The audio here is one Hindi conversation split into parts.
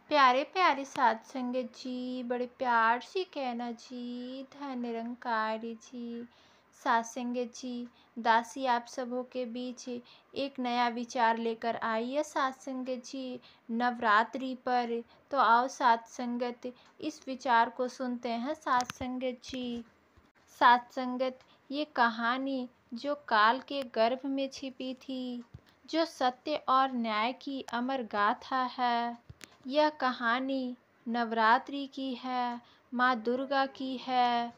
प्यारे प्यारे साध संगत जी, बड़े प्यार से कहना जी, धन निरंकारी जी। साध संगत जी, दासी आप सबों के बीच एक नया विचार लेकर आई है साध संगत जी, नवरात्रि पर। तो आओ साध संगत, इस विचार को सुनते हैं साध संगत जी। साध संगत, ये कहानी जो काल के गर्भ में छिपी थी, जो सत्य और न्याय की अमर गाथा है, यह कहानी नवरात्रि की है, माँ दुर्गा की है,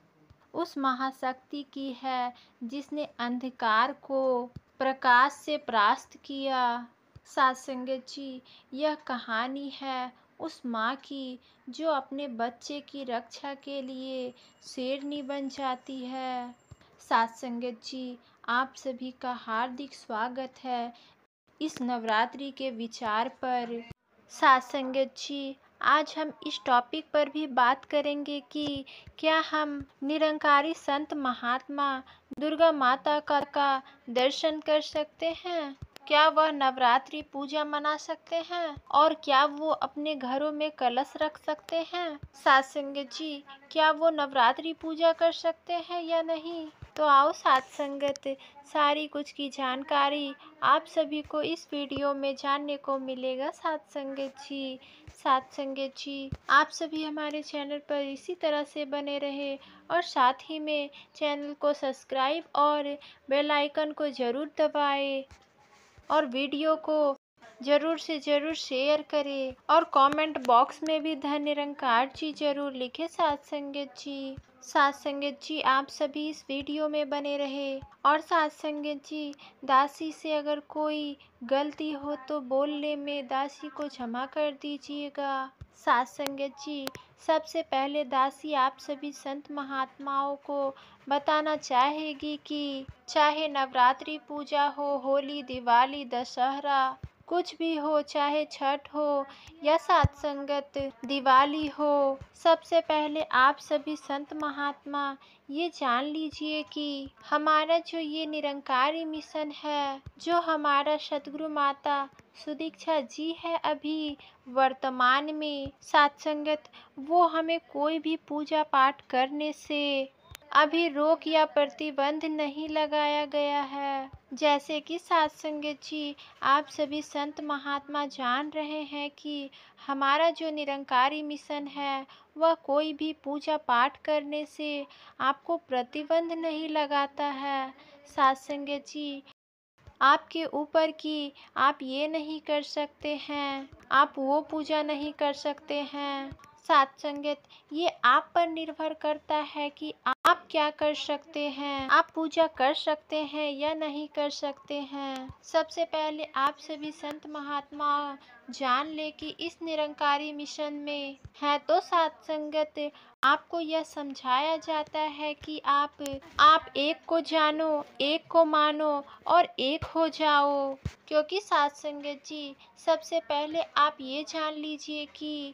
उस महाशक्ति की है जिसने अंधकार को प्रकाश से परास्त किया। साध संगत जी, यह कहानी है उस माँ की जो अपने बच्चे की रक्षा के लिए शेरनी बन जाती है। साध संगत जी, आप सभी का हार्दिक स्वागत है इस नवरात्रि के विचार पर। साध संगत जी, आज हम इस टॉपिक पर भी बात करेंगे कि क्या हम निरंकारी संत महात्मा दुर्गा माता का दर्शन कर सकते हैं? क्या वह नवरात्रि पूजा मना सकते हैं? और क्या वो अपने घरों में कलश रख सकते हैं? साध संगत जी, क्या वो नवरात्रि पूजा कर सकते हैं या नहीं? तो आओ साध संगत, सारी कुछ की जानकारी आप सभी को इस वीडियो में जानने को मिलेगा साध संगत जी। साध संगत जी, आप सभी हमारे चैनल पर इसी तरह से बने रहे और साथ ही में चैनल को सब्सक्राइब और बेल आइकन को ज़रूर दबाएं और वीडियो को ज़रूर से ज़रूर शेयर करें और कमेंट बॉक्स में भी धन निरंकार जी ज़रूर लिखें साध संगत जी। साध संगत जी, आप सभी इस वीडियो में बने रहे और साध संगत जी, दासी से अगर कोई गलती हो तो बोलने में दासी को क्षमा कर दीजिएगा। साध संगत जी, सबसे पहले दासी आप सभी संत महात्माओं को बताना चाहेगी कि चाहे नवरात्रि पूजा हो, होली, दिवाली, दशहरा, कुछ भी हो, चाहे छठ हो या साध संगत दिवाली हो, सबसे पहले आप सभी संत महात्मा ये जान लीजिए कि हमारा जो ये निरंकारी मिशन है, जो हमारा सतगुरु माता सुदीक्षा जी है अभी वर्तमान में साध संगत, वो हमें कोई भी पूजा पाठ करने से अभी रोक या प्रतिबंध नहीं लगाया गया है। जैसे कि साध संगत जी, आप सभी संत महात्मा जान रहे हैं कि हमारा जो निरंकारी मिशन है वह कोई भी पूजा पाठ करने से आपको प्रतिबंध नहीं लगाता है। साध संगत जी, आपके ऊपर कि आप ये नहीं कर सकते हैं, आप वो पूजा नहीं कर सकते हैं। साध संगत, ये आप पर निर्भर करता है कि आप क्या कर सकते हैं, आप पूजा कर सकते हैं या नहीं कर सकते हैं। सबसे पहले आप सभी संत महात्मा जान ले कि इस निरंकारी मिशन में है तो साध संगत, आपको यह समझाया जाता है कि आप एक को जानो, एक को मानो और एक हो जाओ। क्योंकि साध संगत जी, सबसे पहले आप ये जान लीजिए कि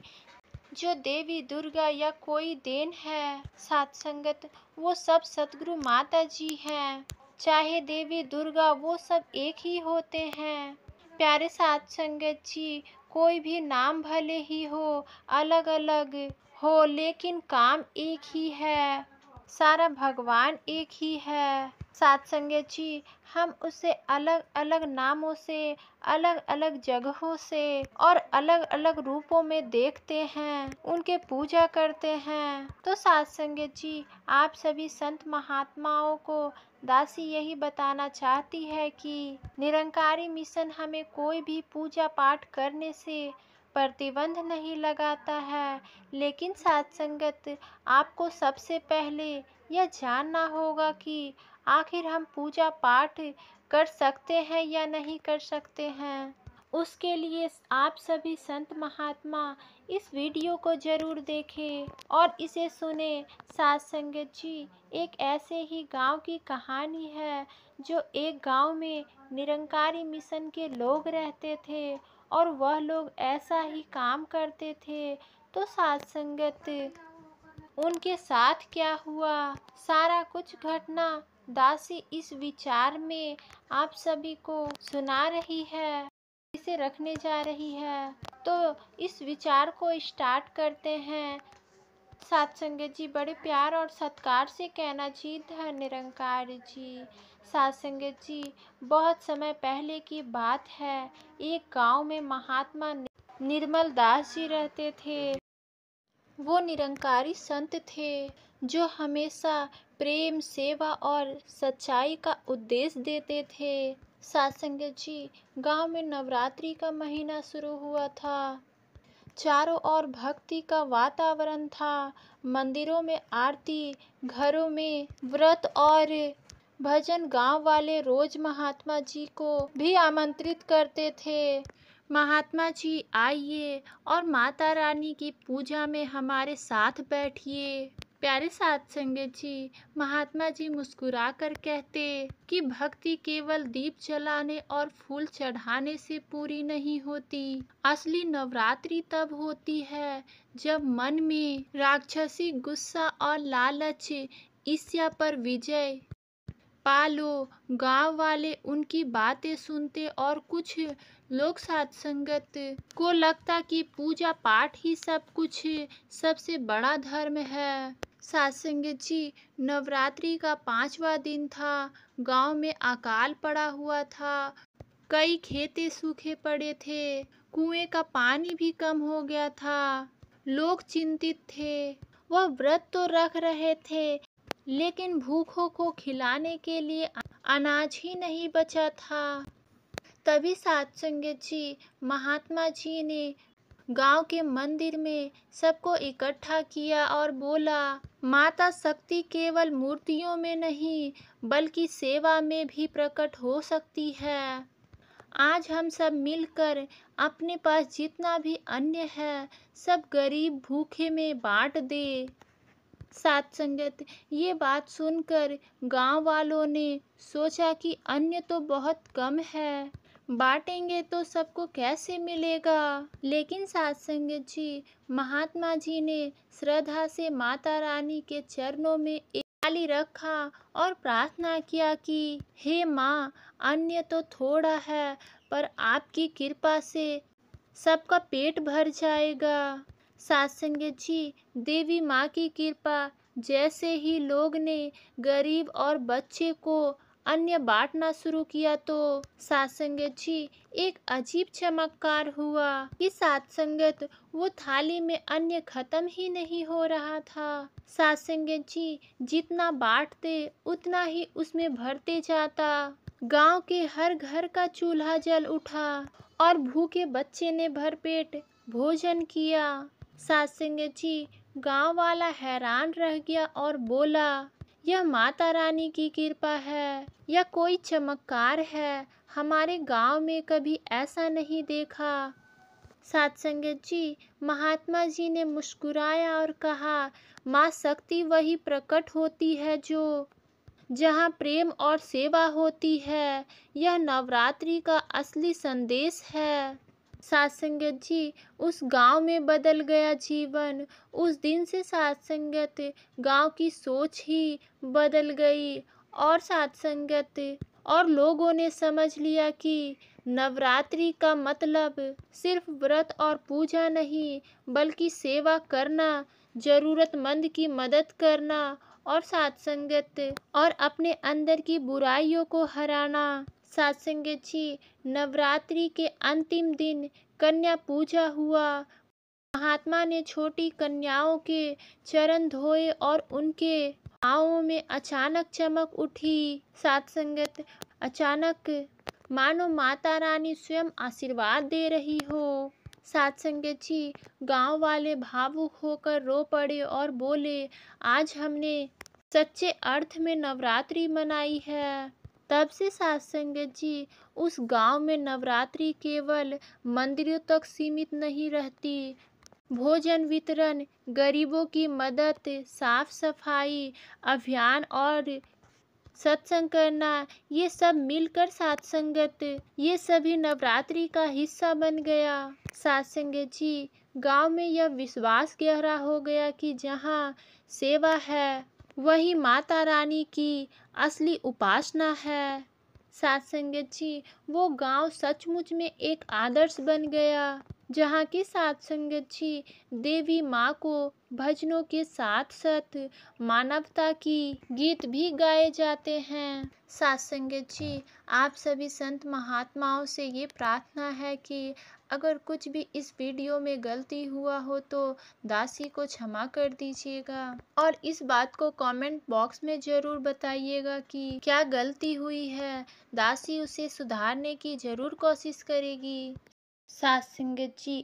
जो देवी दुर्गा या कोई देन है साध संगत, वो सब सतगुरु माता जी हैं। चाहे देवी दुर्गा, वो सब एक ही होते हैं। प्यारे साध संगत जी, कोई भी नाम भले ही हो, अलग अलग हो, लेकिन काम एक ही है, सारा भगवान एक ही है। साध संगत जी, हम उसे अलग अलग नामों से, अलग अलग जगहों से और अलग अलग रूपों में देखते हैं, उनके पूजा करते हैं। तो साध संगत जी, आप सभी संत महात्माओं को दासी यही बताना चाहती है कि निरंकारी मिशन हमें कोई भी पूजा पाठ करने से प्रतिबंध नहीं लगाता है, लेकिन साध संगत, आपको सबसे पहले यह जानना होगा कि आखिर हम पूजा पाठ कर सकते हैं या नहीं कर सकते हैं। उसके लिए आप सभी संत महात्मा इस वीडियो को ज़रूर देखें और इसे सुने। साध संगत जी, एक ऐसे ही गांव की कहानी है जो एक गांव में निरंकारी मिशन के लोग रहते थे और वह लोग ऐसा ही काम करते थे। तो साध संगत, उनके साथ क्या हुआ, सारा कुछ घटना दासी इस विचार में आप सभी को सुना रही है। इसे रखने जा रही है। तो इस विचार को स्टार्ट करते हैं। साथ संगत जी, बड़े प्यार और सत्कार से कहना जी, धन निरंकार जी। साथ संगत जी, बहुत समय पहले की बात है। एक गांव में महात्मा निर्मल दास जी रहते थे। वो निरंकारी संत थे जो हमेशा प्रेम, सेवा और सच्चाई का उपदेश देते थे। साथ संगत जी, गांव में नवरात्रि का महीना शुरू हुआ था। चारों ओर भक्ति का वातावरण था। मंदिरों में आरती, घरों में व्रत और भजन। गांव वाले रोज महात्मा जी को भी आमंत्रित करते थे। महात्मा जी, आइए और माता रानी की पूजा में हमारे साथ बैठिए। प्यारे साथ संगत जी, महात्मा जी मुस्कुरा कर कहते कि भक्ति केवल दीप जलाने और फूल चढ़ाने से पूरी नहीं होती। असली नवरात्रि तब होती है जब मन में राक्षसी गुस्सा और लालच, ईर्ष्या पर विजय पा लो। गांव वाले उनकी बातें सुनते और कुछ लोग साथ संगत को लगता कि पूजा पाठ ही सब कुछ, सबसे बड़ा धर्म है। साथ संगत जी, नवरात्रि का 5वां दिन था। गांव में अकाल पड़ा हुआ था। कई खेते सूखे पड़े थे। कुएं का पानी भी कम हो गया था। लोग चिंतित थे। वह व्रत तो रख रहे थे, लेकिन भूखों को खिलाने के लिए अनाज ही नहीं बचा था। तभी साथ संगत जी, महात्मा जी ने गांव के मंदिर में सबको इकट्ठा किया और बोला, माता शक्ति केवल मूर्तियों में नहीं बल्कि सेवा में भी प्रकट हो सकती है। आज हम सब मिलकर अपने पास जितना भी अन्न है सब गरीब भूखे में बांट दे। साथ संगत, ये बात सुनकर गांव वालों ने सोचा कि अन्न तो बहुत कम है, बांटेंगे तो सबको कैसे मिलेगा। लेकिन साथ संगत जी, महात्मा जी ने श्रद्धा से माता रानी के चरणों में एक थाली रखा और प्रार्थना किया कि हे माँ, अन्न तो थोड़ा है पर आपकी कृपा से सबका पेट भर जाएगा। साथ संगत जी, देवी माँ की कृपा, जैसे ही लोग ने गरीब और बच्चे को अन्न बांटना शुरू किया तो साथ संगत जी, एक अजीब चमत्कार हुआ कि साथ संगत, वो थाली में अन्न खत्म ही नहीं हो रहा था। साथ संगत जी, जितना बांटते उतना ही उसमें भरते जाता। गांव के हर घर का चूल्हा जल उठा और भूखे बच्चे ने भरपेट भोजन किया। साथ संगत जी, गांव वाला हैरान रह गया और बोला, यह माता रानी की कृपा है या कोई चमत्कार है। हमारे गांव में कभी ऐसा नहीं देखा। साथ संगत जी, महात्मा जी ने मुस्कुराया और कहा, माँ शक्ति वही प्रकट होती है जो जहाँ प्रेम और सेवा होती है। यह नवरात्रि का असली संदेश है। साथ संगत जी, उस गांव में बदल गया जीवन। उस दिन से साथ संगत, गांव की सोच ही बदल गई और साथ संगत और लोगों ने समझ लिया कि नवरात्रि का मतलब सिर्फ व्रत और पूजा नहीं बल्कि सेवा करना, जरूरतमंद की मदद करना और साथ संगत और अपने अंदर की बुराइयों को हराना। साथ संगत जी, नवरात्रि के अंतिम दिन कन्या पूजा हुआ। महात्मा ने छोटी कन्याओं के चरण धोए और उनके पाँवों में अचानक चमक उठी। साथ संगत, अचानक मानो माता रानी स्वयं आशीर्वाद दे रही हो। साथ संगत जी, गांव वाले भावुक होकर रो पड़े और बोले, आज हमने सच्चे अर्थ में नवरात्रि मनाई है। तब से साथ संगत जी, उस गांव में नवरात्रि केवल मंदिरों तक सीमित नहीं रहती। भोजन वितरण, गरीबों की मदद, साफ सफाई अभियान और सत्संग करना, ये सब मिलकर साथ संगत, ये सभी नवरात्रि का हिस्सा बन गया। साथ संगत जी, गांव में यह विश्वास गहरा हो गया कि जहाँ सेवा है वही माता रानी की असली उपासना है। साथ संगत जी, वो गांव सचमुच में एक आदर्श बन गया, जहाँ की साध संगत जी देवी माँ को भजनों के साथ साथ मानवता की गीत भी गाए जाते हैं। साध संगत जी, आप सभी संत महात्माओं से ये प्रार्थना है कि अगर कुछ भी इस वीडियो में गलती हुआ हो तो दासी को क्षमा कर दीजिएगा, और इस बात को कमेंट बॉक्स में ज़रूर बताइएगा कि क्या गलती हुई है। दासी उसे सुधारने की ज़रूर कोशिश करेगी। साध संगत जी,